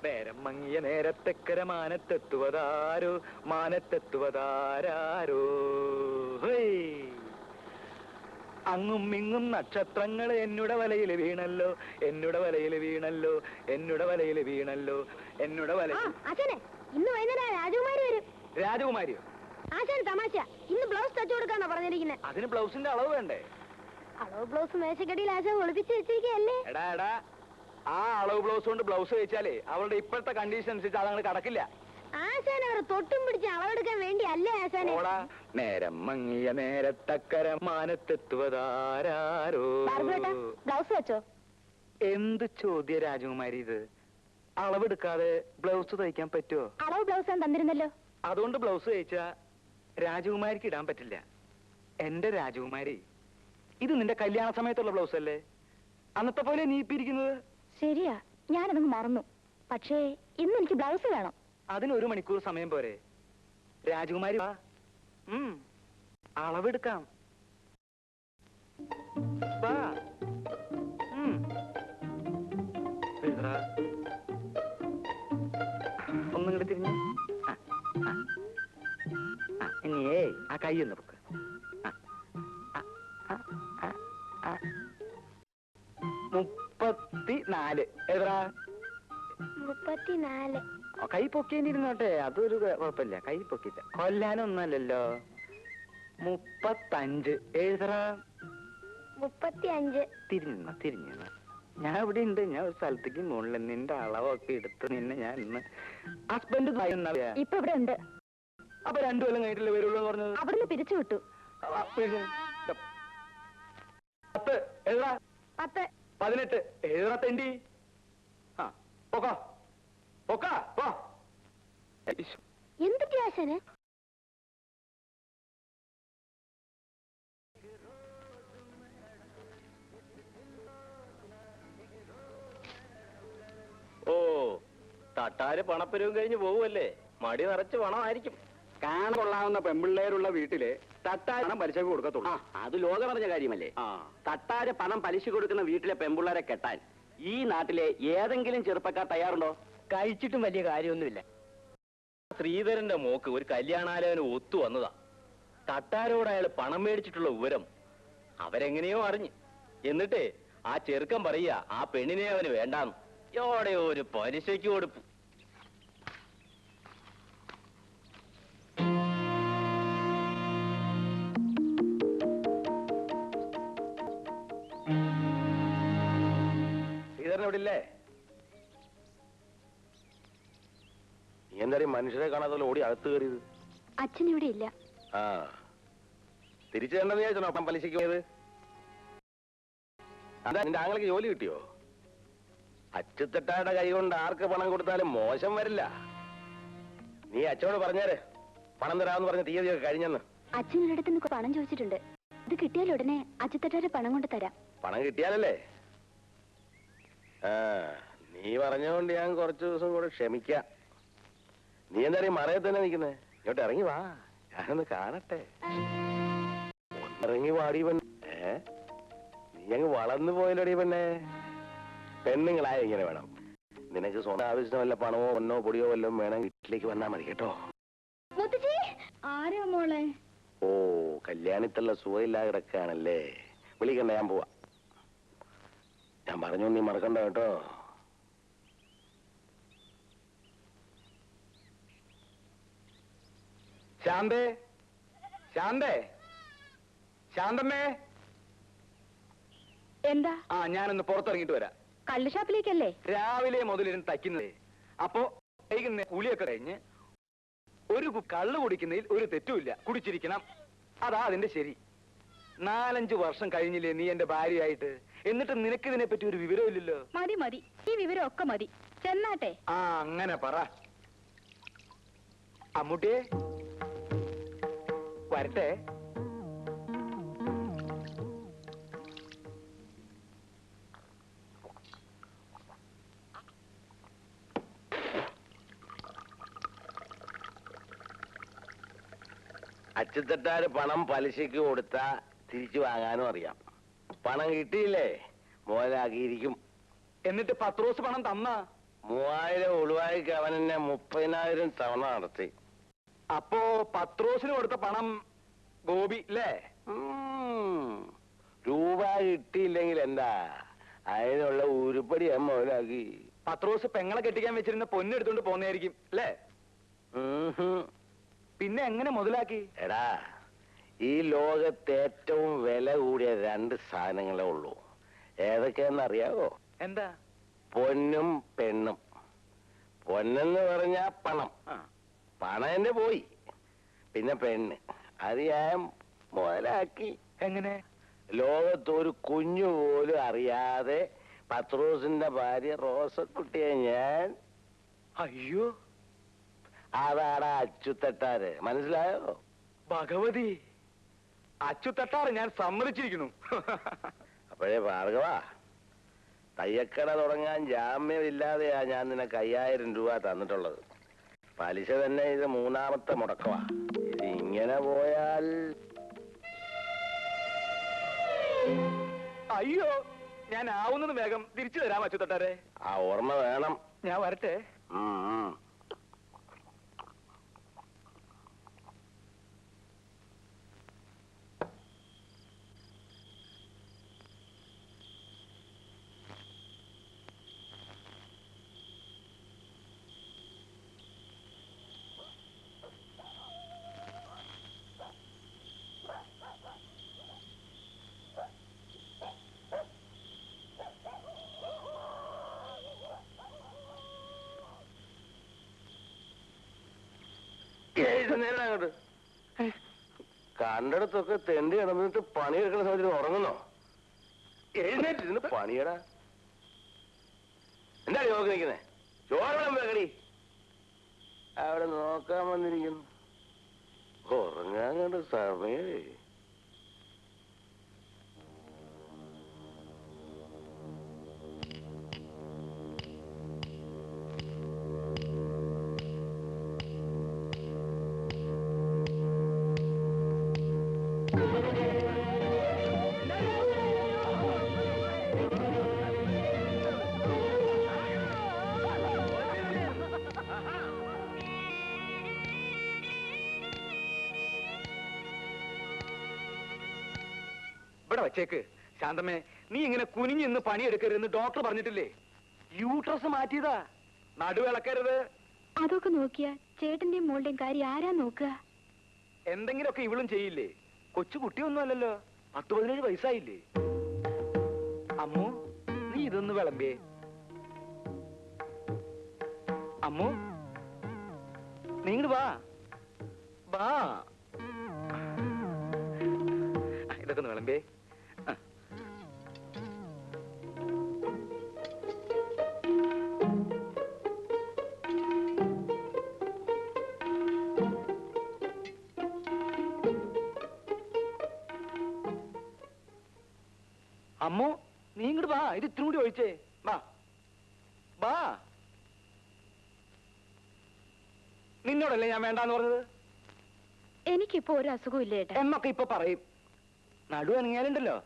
നേരം മങ്ങിയ നേരത്തെക്കര മാനത്തെത്തുവതാരോ മാനത്തെത്തുവതാരോ. അങ്ങും ഇങ്ങും നക്ഷത്രങ്ങൾ എന്നുടെ വലയിൽ വീണല്ലോ എന്നുടെ വലയിൽ വീണല്ലോ എന്നുടെ വലയിൽ വീണല്ലോ എന്നുടെ വല. ഇന്ന് വൈകുന്നേരം രാജകുമാരി വരും. രാജകുമാരിയോ? ആശാൻ തമാശ. ഇന്ന് ബ്ലൗസ് തച്ചു കൊടുക്കാന്നാ പറഞ്ഞിരിക്കുന്നത്. അതിന് ബ്ലൗസിന്റെ അളവ് വേണ്ടേ? അളവ് ബ്ലൗസ് മേശക്കടിയിൽ ആശാൻ ഒളിപ്പിച്ച് വെച്ചിരിക്കല്ലേ. എടാ എടാ, ആ അളവ് ബ്ലൗസ് കൊണ്ട് ബ്ലൗസ് വെച്ചാലേ അവളുടെ ഇപ്പോഴത്തെ കണ്ടീഷൻ അനുസരിച്ച് അതങ്ങനെ കടക്കില്ല. ആശാൻ അവർ തൊട്ടും പിടിച്ച് അളവെടുക്കാൻ വേണ്ടി അല്ലേ ആശാനെ? നേരം മങ്ങിയ നേരത്തക്കര മാനത്തെത്തുവതാരോ. ബ്ലൗസ് വെച്ചോ? എന്ത് ചോദ്യ രാജകുമാരി ഇത്? അളവെടുക്കാതെ ബ്ലൗസ് തയ്ക്കാൻ പറ്റുമോ? അളവ് ബ്ലൗസ് തന്നിരുന്നല്ലോ. അതുകൊണ്ട് ബ്ലൗസ് തയ്ച്ചാ രാജകുമാരിക്ക് ഇടാൻ പറ്റില്ല. എന്റെ രാജകുമാരി, ഇത് നിന്റെ കല്യാണ സമയത്തുള്ള ബ്ലൗസ് അല്ലേ? അന്നത്തെ പോലെ നീ ഇപ്പിരിക്കുന്നത്. ശരിയാ, ഞാനതങ്ങ് മറന്നു. പക്ഷേ ഇന്ന് എനിക്ക് ബ്ലൗസ് വേണം. അതിന് 1 മണിക്കൂർ സമയം പോരെ? രാജകുമാരി വാ, അളവെടുക്കാം. വാ. ഒന്നും കൂടെ തിരിഞ്ഞു. ഇനിയേ ആ കൈ ഒന്ന് വെക്ക്. 34. എത്ര? 34. കൈ പൊക്കേണ്ടിരുന്നോട്ടെ, അതൊരു കുഴപ്പമില്ല. കൈ പൊക്കിച്ച കൊല്ലാനൊന്നല്ലല്ലോ. 35. എഴുതറ. 35. തിരിഞ്ഞു. ഞാൻ ഇവിടെ ഉണ്ട്. ഞാൻ ഒരു സ്ഥലത്തേക്ക് മുകളിൽ നിന്റെ അളവൊക്കെ എടുത്ത് നിന്നെ ഞാൻ ഇന്ന് ഹസ്ബൻഡ് ഇപ്പൊ ഇവിടെ ഉണ്ട്. അപ്പൊ 2 കൊല്ലം കഴിഞ്ഞിട്ടില്ലേ വരുള്ളൂ എന്ന് പറഞ്ഞത്? അവിടുന്ന് പിരിച്ചു വിട്ടു. 10. എഴുതാ. 10. 18. എഴുതാ തെണ്ടി. എന്തൊക്കെ ആശാന്? ഓ, തട്ടാര് പണപ്പരവും കഴിഞ്ഞ് പോവുമല്ലേ? മടി നിറച്ച് പണമായിരിക്കും. കാണാനുള്ള പെമ്പിള്ളേരുള്ള വീട്ടില് തട്ടാര് പലിശക്ക് കൊടുക്കത്തുള്ളൂ. അത് ലോകം പറഞ്ഞ കാര്യമല്ലേ? തട്ടാര് പണം പലിശ കൊടുക്കുന്ന വീട്ടിലെ പെമ്പിള്ളേരെ കെട്ടാൻ ഈ നാട്ടിലെ ഏതെങ്കിലും ചെറുപ്പക്കാർ തയ്യാറുണ്ടോ? കഴിച്ചിട്ടും വലിയ കാര്യമൊന്നുമില്ല. ശ്രീധരന്റെ മോക്ക് ഒരു കല്യാണാലോചന ഒത്തു വന്നതാ. തട്ടാരോട് അയാൾ പണം മേടിച്ചിട്ടുള്ള വിവരം അവരെങ്ങനെയോ അറിഞ്ഞ്. എന്നിട്ടേ ആ ചെറുക്കൻ പറയുക ആ പെണ്ണിനെ അവന് വേണ്ടാന്ന്. എവിടെ ഒരു പലിശയ്ക്ക് കൊടുപ്പ്. ശ്രീധരനോടില്ലേ? നീ എന്തായാലും മനുഷ്യരെ കാണാതെ ഓടി അകത്ത് കയറിയത്? അച്ഛൻ ഇവിടെ ഇല്ല. തിരിച്ചു തരണ്ടെന്ന് വിചാരിച്ചോ അപ്പം പലിശയ്ക്ക് പോയത്? അതാ നിന്റെ ആങ്ങൾക്ക് ജോലി കിട്ടിയോ? അച്ചുത്തട്ടായുടെ കൈ കൊണ്ട് ആർക്ക് പണം കൊടുത്താലും മോശം വരില്ല. നീ അച്ഛനോട് പറഞ്ഞേര് പണം തരാമെന്ന് പറഞ്ഞ തീയതിയൊക്കെ കഴിഞ്ഞെന്ന്. അച്ഛൻ ഒരിടത്തുനിന്ന് പണം ചോദിച്ചിട്ടുണ്ട്. ഇത് കിട്ടിയാൽ ഉടനെ അച്ചുത്തട്ടാരെ പണം കൊണ്ട് തരാം. പണം കിട്ടിയാലല്ലേ? നീ പറഞ്ഞുകൊണ്ട് ഞാൻ കുറച്ചു ദിവസം കൂടെ ക്ഷമിക്കാം. നീ എന്തായാലും മറയത്ത് തന്നെ നിൽക്കുന്നേ? ഇങ്ങോട്ട് ഇറങ്ങി വാ, ഞാനൊന്ന് കാണട്ടെ. ഒന്നിറങ്ങി വാടി പെണ്ണേ. നീ അങ്ങ് വളർന്നു പോയല്ലോടി പെണ്ണേ. പെണ്ണുങ്ങളായ ഇങ്ങനെ വേണം. നിനക്ക് സ്വന്തം ആവശ്യത്തിന് വല്ല പണമോ പൊന്നോ പൊടിയോ വല്ലതും വേണം, വീട്ടിലേക്ക് വന്നാ മതി കേട്ടോ. ആരാ മോളെ? ഓ, കല്യാണത്തുള്ള സുഖമില്ലാതെ കിടക്കാണല്ലേ? വിളിക്കണ്ട, ഞാൻ പോവാ. ഞാൻ പറഞ്ഞു നീ മറക്കണ്ട കേട്ടോ. ശാന്തേ, ശാന്തേ, ശാന്തമ്മേ. എന്താ? ഞാനൊന്ന് പുറത്തിറങ്ങിട്ട് വരാം. കള്ളുഷാപ്പിലേക്കല്ലേ? രാവിലെ മുതലിരുന്ന് തയ്ക്കുന്നതേ. അപ്പോ വൈകുന്നേരം കുളിയൊക്കെ കഴിഞ്ഞ് ഒരു കള്ളു കുടിക്കുന്നതിൽ ഒരു തെറ്റുമില്ല. കുടിച്ചിരിക്കണം, അതാ അതിന്റെ ശരി. 4-5 വർഷം കഴിഞ്ഞില്ലേ നീ എന്റെ ഭാര്യയായിട്ട്? എന്നിട്ട് നിനക്ക് ഇതിനെ പറ്റി ഒരു വിവരമില്ലല്ലോ. മതി മതി, ഈ വിവരം ഒക്കെ മതി. ചെന്നാട്ടെ. അങ്ങനെ പറ. അമ്മൂട്ടിയെ വരട്ടെ. അച്ചുത്തട്ടാര് പണം പലിശയ്ക്ക് കൊടുത്താ തിരിച്ചു വാങ്ങാനും അറിയാം. പണം കിട്ടിയില്ലേ മുതലാക്കിയിരിക്കും. എന്നിട്ട് പത്രോസ് പണം തന്ന 3000 ഉളുവായിക്ക് അവൻ എന്നെ 30,000 തവണ നടത്തി. അപ്പോ പത്രോസിന് കൊടുത്ത പണം ഗോപി അല്ലേ? രൂപ കിട്ടിയില്ലെങ്കിൽ എന്താ, അതിനുള്ള ഉരുപ്പടി ഞാൻ മുതലാക്കി. പത്രോസ് പെങ്ങളെ കെട്ടിക്കാൻ വെച്ചിരുന്ന പൊന്നെടുത്തോണ്ട് പോന്നതായിരിക്കും അല്ലേ? പിന്നെ എങ്ങനെ മുതലാക്കി? എടാ, ഈ ലോകത്ത് ഏറ്റവും വില കൂടിയ 2 സാധനങ്ങളേ ഉള്ളൂ. ഏതൊക്കെയാന്നറിയാവോ? എന്താ? പൊന്നും പെണ്ണും. പൊന്നെന്ന് പറഞ്ഞാ പണം. പണം എന്നെ പോയി. പിന്നെ പെണ്ണ്, അത് ഞാൻ മുതലാക്കി. എങ്ങനെ? ലോകത്തൊരു കുഞ്ഞു പോലും അറിയാതെ പത്രോസിന്റെ ഭാര്യ റോസക്കുട്ടിയെ ഞാൻ... അയ്യോ, അതാടാ അച്ചുതട്ടാര്. മനസ്സിലായോ? ഭഗവതി, അച്ചുതട്ടാറ് ഞാൻ സമ്മതിച്ചിരിക്കുന്നു. അപ്പോഴേ ഭാർഗവ, തയ്യക്കട തുടങ്ങാൻ ജാമ്യമില്ലാതെയാ ഞാൻ നിനക്ക് 5000 രൂപ തന്നിട്ടുള്ളത്. പലിശ തന്നെ ഇത് 3ാമത്തെ മുടക്കമാ. ഇത് ഇങ്ങനെ പോയാൽ... അയ്യോ, ഞാൻ ആവുന്നത് വേഗം തിരിച്ചു തരാം അച്ചുതട്ടാരെ. ആ ഓർമ്മ വേണം. ഞാൻ വരട്ടെ. അങ്ങോട്ട് കണ്ടിടത്തൊക്കെ തെണ്ടി കിടന്നിട്ട് പണിയെടുക്കുന്ന സമയത്ത് ഉറങ്ങുന്നോ? എഴുന്നേറ്റിരുന്ന് പണിയടാ. എന്താ നോക്കി നിൽക്കുന്നേ? ചോറണം വേഗടി. അവിടെ നോക്കാൻ വന്നിരിക്കുന്നു. ഉറങ്ങാൻ കണ്ട സമയേ. ഇവിടെ വച്ചേക്ക്. ശാന്തമ്മേ, നീ ഇങ്ങനെ കുനിഞ്ഞിന്ന് പണിയെടുക്കരുതെന്ന് ഡോക്ടർ പറഞ്ഞിട്ടില്ലേ? യൂട്രസ് മാറ്റിയതാ, നടുവിളക്കരുത്. അതൊക്കെ നോക്കിയാ ചേട്ടന്റെയും മോളുടെയും കാര്യം ആരാ നോക്കുക? എന്തെങ്കിലുമൊക്കെ ഇവളും ചെയ്യില്ലേ? കൊച്ചു കുട്ടിയൊന്നും അല്ലല്ലോ, 10-17 വയസ്സായില്ലേ? അമ്മു, നീ ഇതൊന്ന് വിളമ്പിയേ. അമ്മു, നീ ഇങ്ങട് വാ. വാ, ഇതൊക്കെ ഒന്ന് വിളമ്പിയേ. അമ്മു, നീ ഇങ്ങോട്ട് വാ, ഇത് ഇത്തിരി കൂടി ഒഴിച്ചേ. വാ വാ. നിന്നോടല്ലേ ഞാൻ വേണ്ടാന്ന് പറഞ്ഞത്? എനിക്കിപ്പോ ഒരു അസുഖവും ഇല്ല ചേട്ടാ. എന്നൊക്കെ ഇപ്പൊ പറയും. നടു അനങ്ങിയാലുണ്ടല്ലോ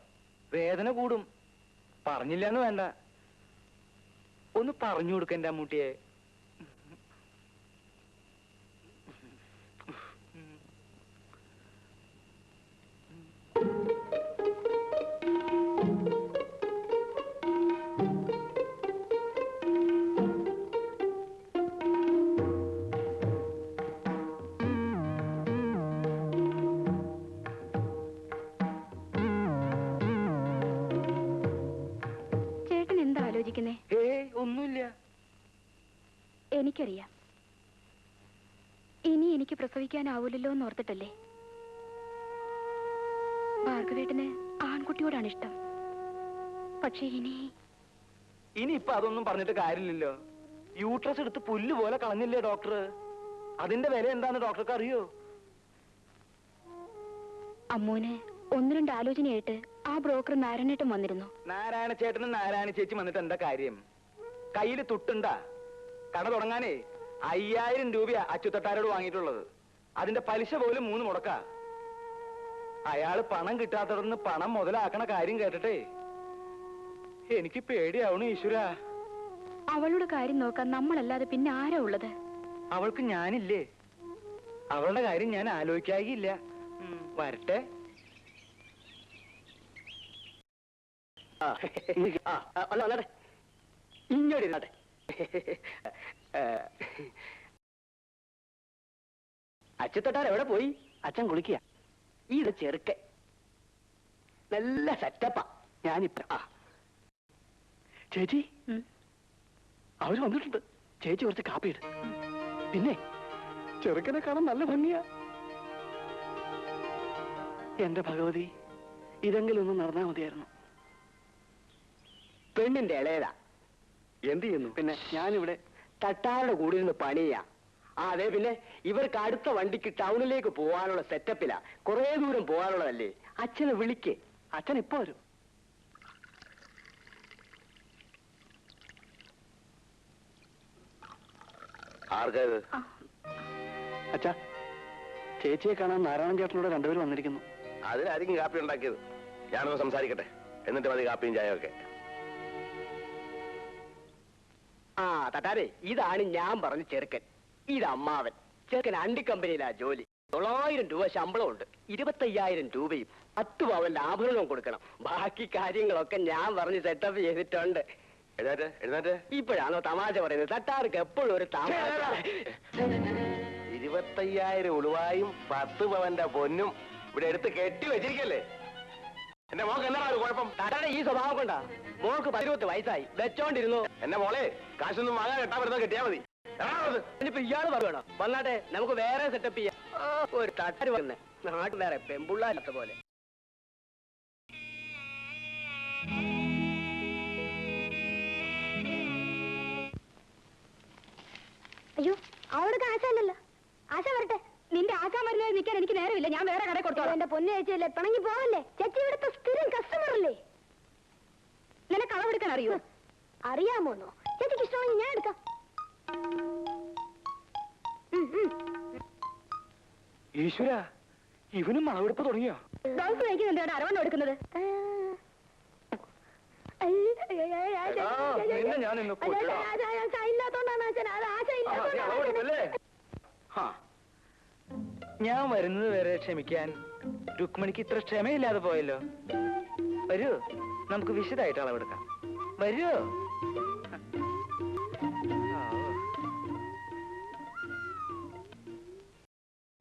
വേദന കൂടും. പറഞ്ഞില്ലെന്ന് വേണ്ട, ഒന്ന് പറഞ്ഞു കൊടുക്ക എന്റെ അമ്മൂട്ടിയെ. ഒന്നുമില്ല. എനിക്കറിയാം, ഇനി എനിക്ക് പ്രസവിക്കാനാവൂലല്ലോ എന്ന് ഓർത്തിട്ടല്ലേ. ഭാർഗവേട്ടന് ആൺകുട്ടിയോടാണ് ഇഷ്ടം. പക്ഷേ ഇനിയിപ്പൊ അതൊന്നും പറഞ്ഞിട്ട് കാര്യമില്ലല്ലോ. യൂട്രസ് എടുത്ത് പുല്ല് പോലെ കളഞ്ഞില്ലേ ഡോക്ടർ? അതിന്റെ വില എന്താന്ന് ഡോക്ടർക്ക് അറിയോ? അമ്മൂന് 1-2 ആലോചനയായിട്ട് ആ ബ്രോക്കർ നാരായണേട്ടൻ വന്നിരുന്നു. നാരായണ ചേട്ടനും നാരായണ ചേച്ചി വന്നിട്ട് എന്താ കാര്യം? കയ്യില് തുട്ടുണ്ടാ? കട തുടങ്ങാനേ 5000 രൂപയാ അച്ചുതട്ടാരോട് വാങ്ങിയിട്ടുള്ളത്. അതിന്റെ പലിശ പോലും 3 മുടക്ക. അയാള് പണം കിട്ടാത്തടന്ന് പണം മുതലാക്കണ കാര്യം കേട്ടിട്ടേ എനിക്ക് പേടിയാവണു ഈശ്വര. അവളുടെ കാര്യം നോക്കാൻ നമ്മളല്ലാതെ പിന്നെ ആരാ ഉള്ളത്? അവൾക്ക് ഞാനില്ലേ? അവളുടെ കാര്യം ഞാൻ ആലോചിക്കാകില്ല. വരട്ടെ. ഇങ്ങോട്ട് അച്ഛത്തൊട്ടാൻ എവിടെ പോയി? അച്ഛൻ കുളിക്കുക. ഇത് ചെറുക്ക നല്ല സെറ്റപ്പാ. ഞാനിപ്പ ചേച്ചി അവര് വന്നിട്ടുണ്ട്. ചേച്ചി കുറച്ച് കാപ്പി ഇട്. പിന്നെ ചെറുക്കനെ കാണാൻ നല്ല ഭംഗിയാ. എന്റെ ഭഗവതി, ഇതെങ്കിലും ഒന്ന് നടന്നാ മതിയായിരുന്നു. പെണ്ണിന്റെ ഇളയതാ. എന്ത് ചെയ്യുന്നു? പിന്നെ ഞാനിവിടെ തട്ടാരുടെ കൂടെ ഇരുന്ന് പണിയാ. അതെ, പിന്നെ ഇവർക്ക് അടുത്ത വണ്ടിക്ക് ടൗണിലേക്ക് പോകാനുള്ള സെറ്റപ്പിലാ. കുറെ ദൂരം പോകാനുള്ളതല്ലേ. അച്ഛനെ വിളിക്ക്. അച്ഛൻ ഇപ്പൊ വരും. ആർക്കാ ഇത്? അച്ഛാ, ചേച്ചിയെ കാണാൻ നാരായണൻ ചേട്ടനോട് രണ്ടുപേരും വന്നിരിക്കുന്നു. അതിനായിരിക്കും കാപ്പി ഉണ്ടാക്കിയത്. ഞാനൊന്ന് സംസാരിക്കട്ടെ, എന്നിട്ട് മതി കാപ്പിയും ചായയൊക്കെ. ആ തട്ടാരെ, ഇതാണ് ഞാൻ പറഞ്ഞ ചെറുക്കൻ. ഇത് അമ്മാവൻ. ചെറുക്കൻ അണ്ടി കമ്പനിയിലാ ജോലി. 900 രൂപ ശമ്പളമുണ്ട്. 25,000 രൂപയും 10 പവന്റെ ആഭരണവും കൊടുക്കണം. ബാക്കി കാര്യങ്ങളൊക്കെ ഞാൻ പറഞ്ഞ് സെറ്റപ്പ് ചെയ്തിട്ടുണ്ട്. എഴുന്നേറ്റ് എഴുന്നേറ്റ്. ഇപ്പോഴാണോ തമാശ പറയുന്നത്? തട്ടാർക്ക് എപ്പോഴും ഒരു തമാശ. 25,000 ഉളുവായും 10 പവന്റെ പൊന്നും ഇവിടെ എടുത്ത് കെട്ടി വെച്ചിരിക്കല്ലേ. എന്റെ മോക്ക് എന്നാ ഒരു കുഴപ്പം? തട്ടാടെ ഈ സ്വഭാവം കൊണ്ടാ. മോക്ക് 18 വയസ്സായി. വെച്ചോണ്ടിരുന്നു. എന്റെ മോളെ, കാശൊന്നും വാങ്ങാൻ കെട്ടാൻ വരുന്നത് കെട്ടിയാ മതി. ഇനിയിപ്പോ ഇയാള് പറയണോ? വന്നാട്ടെ, നമുക്ക് വേറെ സെറ്റപ്പ് ചെയ്യാം. ഒരു തട്ടാര് വന്നേ നാട്ടിൽ വേറെ പെമ്പുള്ളാത്ത പോലെ. അയ്യോ, അവൾക്ക് ആശയല്ലോ. ആശ വരട്ടെ. നിന്റെ ആശാ മരുന്ന് നിൽക്കാൻ എനിക്ക് നേരമില്ല. ഞാൻ വേറെ കടയിൽ കൊടുത്തോളാം. എന്റെ പൊന്നു ചേച്ചിയല്ലേ, പിണങ്ങി പോവല്ലേ. ചേച്ചി ഇവിടുത്തെ സ്ഥിരം കസ്റ്റമർ അല്ലേ. നിനക്ക് അളവെടുക്കാൻ അറിയോ? അറിയാമോന്നോ? ചേച്ചിക്ക് ഇഷ്ടമാണെങ്കിൽ ഞാൻ എടുക്കാം. ഈശ്വര, ഇവനും അളവെടുപ്പ് തുടങ്ങിയോ? ബ്ലൗസ് കഴിക്കുന്നുണ്ട് അരവണ്ണം എടുക്കുന്നത്. ഞാൻ വരുന്നത് വരെ ക്ഷമിക്കാൻ രുക്മിണിക്ക് ഇത്ര ക്ഷമയില്ലാതെ പോയല്ലോ. വരൂ, നമുക്ക് വിശദമായിട്ട് അളവെടുക്കാം. വരൂ.